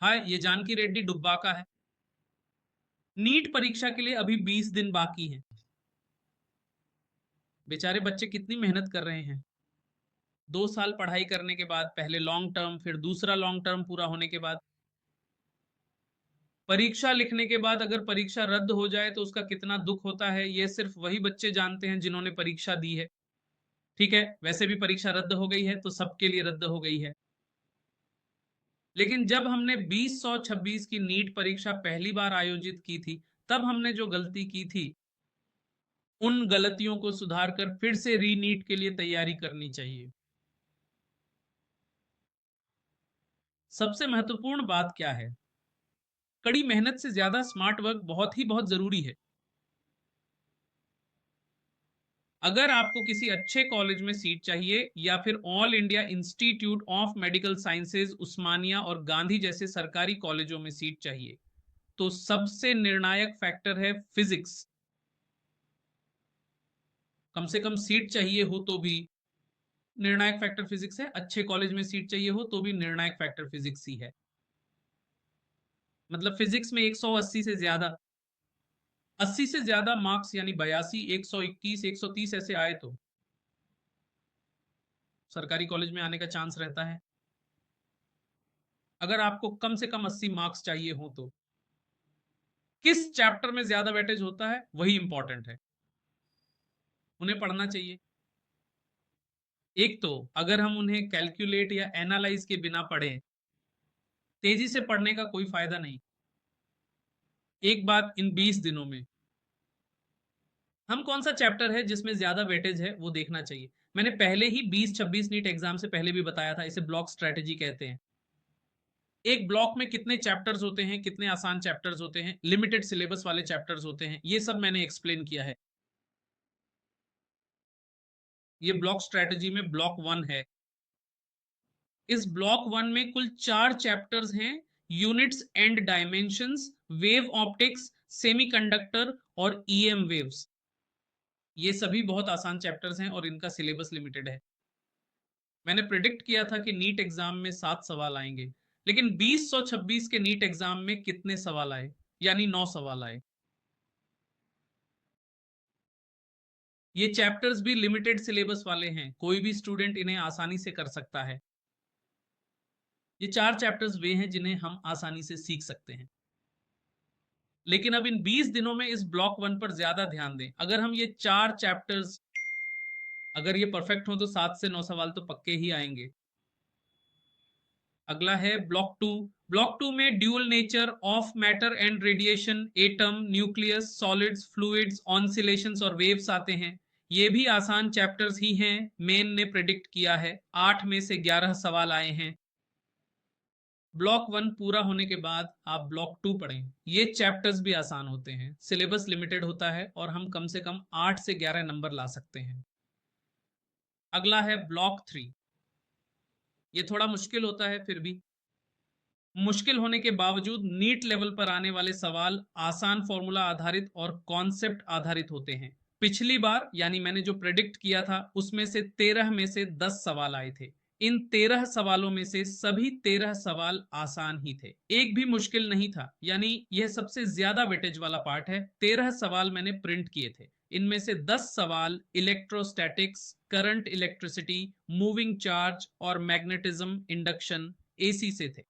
हाय, ये जानकी रेड्डी डुब्बा का है। नीट परीक्षा के लिए अभी 20 दिन बाकी हैं। बेचारे बच्चे कितनी मेहनत कर रहे हैं। 2 साल पढ़ाई करने के बाद पहले लॉन्ग टर्म, फिर दूसरा लॉन्ग टर्म पूरा होने के बाद परीक्षा लिखने के बाद अगर परीक्षा रद्द हो जाए तो उसका कितना दुख होता है, ये सिर्फ वही बच्चे जानते हैं जिन्होंने परीक्षा दी है। ठीक है, वैसे भी परीक्षा रद्द हो गई है तो सबके लिए रद्द हो गई है। लेकिन जब हमने 2026 की नीट परीक्षा पहली बार आयोजित की थी, तब हमने जो गलती की थी, उन गलतियों को सुधार कर फिर से रीनीट के लिए तैयारी करनी चाहिए। सबसे महत्वपूर्ण बात क्या है? कड़ी मेहनत से ज्यादा स्मार्ट वर्क बहुत जरूरी है। अगर आपको किसी अच्छे कॉलेज में सीट चाहिए या फिर all India institute of medical sciences, Osmania और गांधी जैसे सरकारी कॉलेजों में सीट चाहिए, तो सबसे निर्णायक फैक्टर है फिजिक्स। कम से कम सीट चाहिए हो तो भी निर्णायक फैक्टर फिजिक्स है, अच्छे कॉलेज में सीट चाहिए हो तो भी निर्णायक फैक्टर फिजिक्स ही है। मतलब फिजिक्स में 180 से ज्यादा, 80 से ज्यादा मार्क्स यानी 82, 121, 130 ऐसे आए तो सरकारी कॉलेज में आने का चांस रहता है। अगर आपको कम से कम 80 मार्क्स चाहिए हो तो किस चैप्टर में ज्यादा वेटेज होता है वही इंपॉर्टेंट है, उन्हें पढ़ना चाहिए। एक तो अगर हम उन्हें कैलकुलेट या एनालाइज के बिना पढ़ें, तेजी से पढ़ने का कोई फायदा नहीं। एक बात, इन 20 दिनों में हम कौन सा चैप्टर है जिसमें ज्यादा वेटेज है वो देखना चाहिए। मैंने पहले ही 2026 नीट एग्जाम से पहले भी बताया था, इसे ब्लॉक स्ट्रेटेजी कहते हैं। एक ब्लॉक में कितने चैप्टर्स होते हैं, कितने आसान चैप्टर्स होते हैं, लिमिटेड सिलेबस वाले चैप्टर्स होते हैं, ये सब मैंने एक्सप्लेन किया है। ये ब्लॉक स्ट्रेटेजी में ब्लॉक 1 है। इस ब्लॉक 1 में कुल 4 चैप्टर्स हैं: units and dimensions, wave optics, semiconductor और ईएम वेव्स। ये सभी बहुत आसान चैप्टर्स हैं और इनका सिलेबस लिमिटेड है। मैंने प्रिडिक्ट किया था कि नीट एग्जाम में 7 सवाल आएंगे, लेकिन 2026 के नीट एग्जाम में कितने सवाल आए? यानी 9 सवाल आए। ये चैप्टर्स भी लिमिटेड सिलेबस वाले हैं, कोई भी स्टूडेंट इन्हें आसानी से कर सकता है। ये 4 चैप्टर्स वे हैं जिन्हें हम आसानी से सीख सकते हैं। लेकिन अब इन 20 दिनों में इस ब्लॉक 1 पर ज्यादा ध्यान दें। अगर हम ये 4 चैप्टर्स अगर ये परफेक्ट हो तो 7 से 9 सवाल तो पक्के ही आएंगे। अगला है ब्लॉक 2। ब्लॉक 2 में dual nature of matter and radiation, atom, nucleus, solids, fluids, oscillations और वेव्स आते हैं। ये भी आसान चैप्टर्स ही हैं, मेन ने प्रेडिक्ट किया है। 8 में से 11 सवाल आए हैं। ब्लॉक 1 पूरा होने के बाद आप ब्लॉक 2 पढ़ें। ये चैप्टर्स भी आसान होते हैं, सिलेबस लिमिटेड होता है और हम कम से कम 8 से 11 नंबर ला सकते हैं। अगला है ब्लॉक 3। ये थोड़ा मुश्किल होता है, फिर भी मुश्किल होने के बावजूद नीट लेवल पर आने वाले सवाल आसान फॉर्मूला आधारित और कॉन्सेप्ट आधारित होते हैं। पिछली बार यानी मैंने जो प्रेडिक्ट किया था उसमें से 13 में से 10 सवाल आए थे। इन 13 सवालों में से सभी 13 सवाल आसान ही थे, एक भी मुश्किल नहीं था। यानी यह सबसे ज्यादा वेटेज वाला पार्ट है। 13 सवाल मैंने प्रिंट किए थे, इनमें से 10 सवाल electrostatics, current, electricity, moving charge और मैग्नेटिज्म, इंडक्शन, एसी से थे।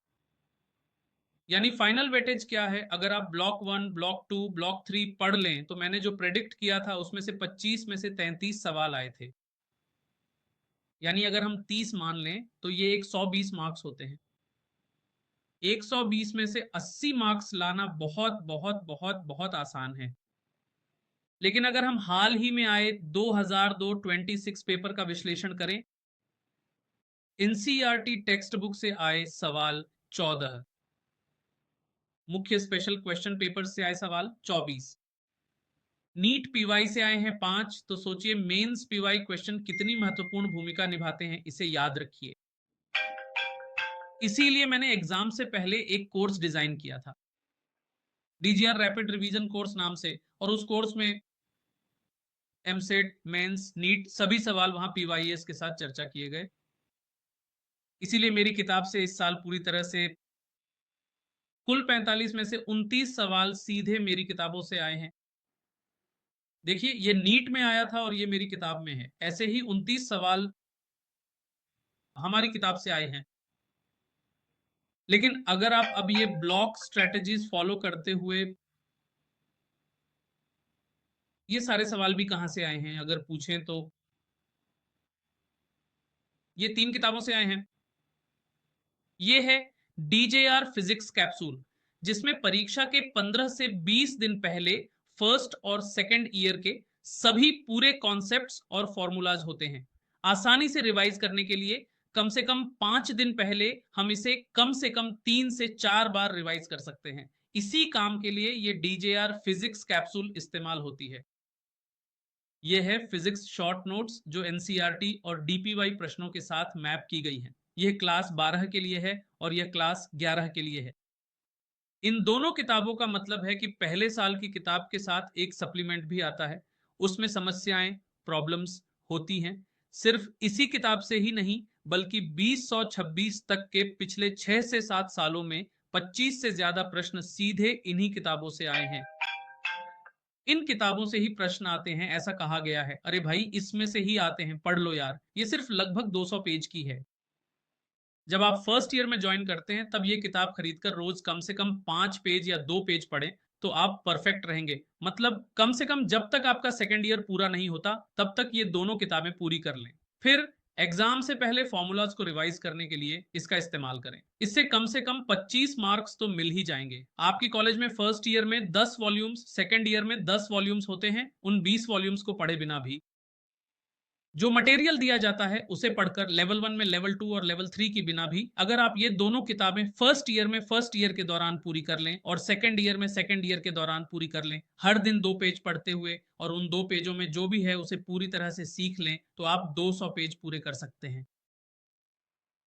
यानी फाइनल वेटेज क्या है? अगर आप ब्लॉक 1, ब्लॉक 2, ब्लॉक 3 पढ़ लें तो मैंने जो प्रेडिक्ट किया था उसमें से 25 में से 33 सवाल आए थे। यानी अगर हम 30 मान लें तो ये 120 मार्क्स होते हैं। 120 में से 80 मार्क्स लाना बहुत बहुत बहुत बहुत आसान है। लेकिन अगर हम हाल ही में आए 2002 26 पेपर का विश्लेषण करें, एनसीईआरटी टेक्स्ट बुक से आए सवाल 14, मुख्य स्पेशल क्वेश्चन पेपर से आए सवाल 24, नीट पीवाई से आए हैं 5। तो सोचिए मेंस पीवाई क्वेश्चन कितनी महत्वपूर्ण भूमिका निभाते हैं, इसे याद रखिए। इसीलिए मैंने एग्जाम से पहले एक कोर्स डिजाइन किया था, डीजीआर रैपिड रिवीजन कोर्स नाम से, और उस कोर्स में एमसेट, मेंस, नीट सभी सवाल वहां पीवाईएस के साथ चर्चा किए गए। इसीलिए मेरी किताब से इस साल पूरी तरह से कुल 45 में से 29 सवाल सीधे मेरी किताबों से आए हैं। देखिए, ये नीट में आया था और ये मेरी किताब में है। ऐसे ही 29 सवाल हमारी किताब से आए हैं। लेकिन अगर आप अब ये ब्लॉक स्ट्रेटजीज फॉलो करते हुए, ये सारे सवाल भी कहां से आए हैं अगर पूछें तो ये 3 किताबों से आए हैं। ये है डीजेआर फिजिक्स कैप्सूल, जिसमें परीक्षा के 15 से 20 दिन पहले फर्स्ट और सेकंड ईयर के सभी पूरे कॉन्सेप्ट्स और फॉर्मूलाज होते हैं। आसानी से रिवाइज करने के लिए कम से कम 5 दिन पहले हम इसे कम से कम 3 से 4 बार रिवाइज कर सकते हैं। इसी काम के लिए ये डीजेआर फिजिक्स कैप्सूल इस्तेमाल होती है। ये है फिजिक्स शॉर्ट नोट्स जो एनसीईआरटी और डीपीवाई प्रश्नों के साथ मैप की गई हैं। यह क्लास 12 के लिए है और यह क्लास 11 के लिए है। इन दोनों किताबों का मतलब है कि पहले साल की किताब के साथ एक सप्लीमेंट भी आता है। उसमें समस्याएं, प्रॉब्लम्स होती हैं। सिर्फ इसी किताब से ही नहीं, बल्कि 2026 तक के पिछले 6 से 7 सालों में 25 से ज्यादा प्रश्न सीधे इन्हीं किताबों से आए हैं। इन किताबों से ही प्रश्न आते हैं ऐसा कहा गया है। अरे भाई, इसमें से ही आते हैं, पढ़ लो यार। ये सिर्फ लगभग 200 पेज की है। जब आप फर्स्ट ईयर में ज्वाइन करते हैं तब ये किताब खरीदकर रोज कम से कम 5 पेज या 2 पेज पढ़ें तो आप परफेक्ट रहेंगे। मतलब कम से कम जब तक आपका सेकेंड ईयर पूरा नहीं होता तब तक ये दोनों किताबें पूरी कर लें। फिर एग्जाम से पहले फॉर्मूलाज को रिवाइज करने के लिए इसका इस्तेमाल करें। इससे कम से कम 25 मार्क्स तो मिल ही जाएंगे। आपकी कॉलेज में फर्स्ट ईयर में 10 वॉल्यूम्स, सेकेंड ईयर में 10 वॉल्यूम्स होते हैं। उन 20 वॉल्यूम्स को पढ़े बिना भी जो मटेरियल दिया जाता है उसे पढ़कर लेवल 1 में लेवल 2 और लेवल 3 की बिना भी अगर आप ये दोनों किताबें फर्स्ट ईयर में फर्स्ट ईयर के दौरान पूरी कर लें और सेकंड ईयर में सेकंड ईयर के दौरान पूरी कर लें, हर दिन 2 पेज पढ़ते हुए, और उन 2 पेजों में जो भी है उसे पूरी तरह से सीख लें, तो आप 200 पेज पूरे कर सकते हैं।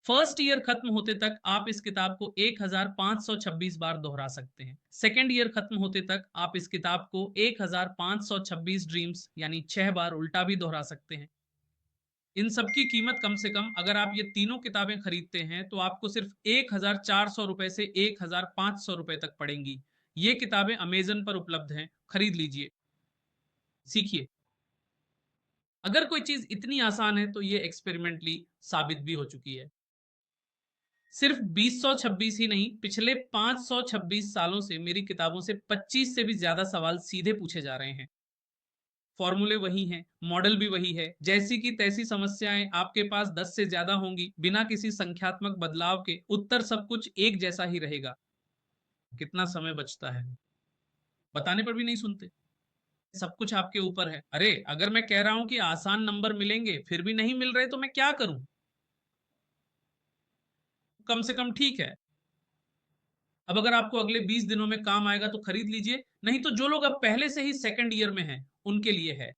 फर्स्ट ईयर खत्म होते तक आप इस किताब को 1526 बार दोहरा सकते हैं। सेकेंड ईयर खत्म होते तक आप इस किताब को 1526 ड्रीम्स यानी 6 बार उल्टा भी दोहरा सकते हैं। इन सब की कीमत कम से कम, अगर आप ये तीनों किताबें खरीदते हैं तो आपको सिर्फ 1400 रुपए से 1500 रुपए तक पड़ेंगी। ये किताबें अमेजन पर उपलब्ध हैं, खरीद लीजिए, सीखिए। अगर कोई चीज इतनी आसान है तो ये एक्सपेरिमेंटली साबित भी हो चुकी है। सिर्फ 2026 ही नहीं, पिछले 526 सालों से मेरी किताबों से 25 से भी ज्यादा सवाल सीधे पूछे जा रहे हैं। फॉर्मूले वही हैं, मॉडल भी वही है। जैसी की तैसी समस्याएं आपके पास 10 से ज्यादा होंगी, बिना किसी संख्यात्मक बदलाव के उत्तर सब कुछ एक जैसा ही रहेगा। कितना समय बचता है, बताने पर भी नहीं सुनते। सब कुछ आपके ऊपर है। अरे अगर मैं कह रहा हूं कि आसान नंबर मिलेंगे फिर भी नहीं मिल रहे तो मैं क्या करूं? कम से कम ठीक है। अब अगर आपको अगले 20 दिनों में काम आएगा तो खरीद लीजिए, नहीं तो जो लोग अब पहले से ही सेकंड ईयर में हैं उनके लिए है।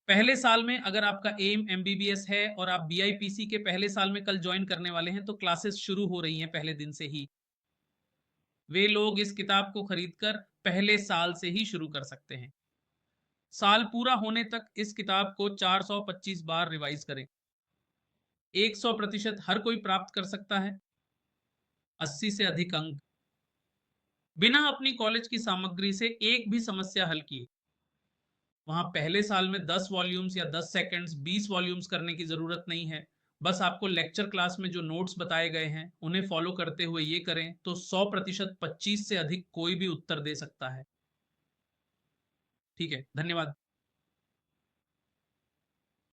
पहले साल में अगर आपका एम एमबीबीएस है और आप बीआईपीसी के पहले साल में कल ज्वाइन करने वाले हैं तो क्लासेस शुरू हो रही हैं पहले दिन से ही। वे लोग इस किताब को खरीदकर पहले साल से ही शुरू कर सकते हैं। साल पूरा होने तक इस किताब को 425 बार रिवाइज करें। 100% हर कोई प्राप्त कर सकता है 80 से अधिक अंक, बिना अपनी कॉलेज की सामग्री से एक भी समस्या हल किए। वहां पहले साल में 10 वॉल्यूम्स या 10 सेकंड्स 20 वॉल्यूम्स करने की जरूरत नहीं है। बस आपको लेक्चर क्लास में जो नोट्स बताए गए हैं उन्हें फॉलो करते हुए ये करें तो 100% 25 से अधिक कोई भी उत्तर दे सकता है। ठीक है, धन्यवाद।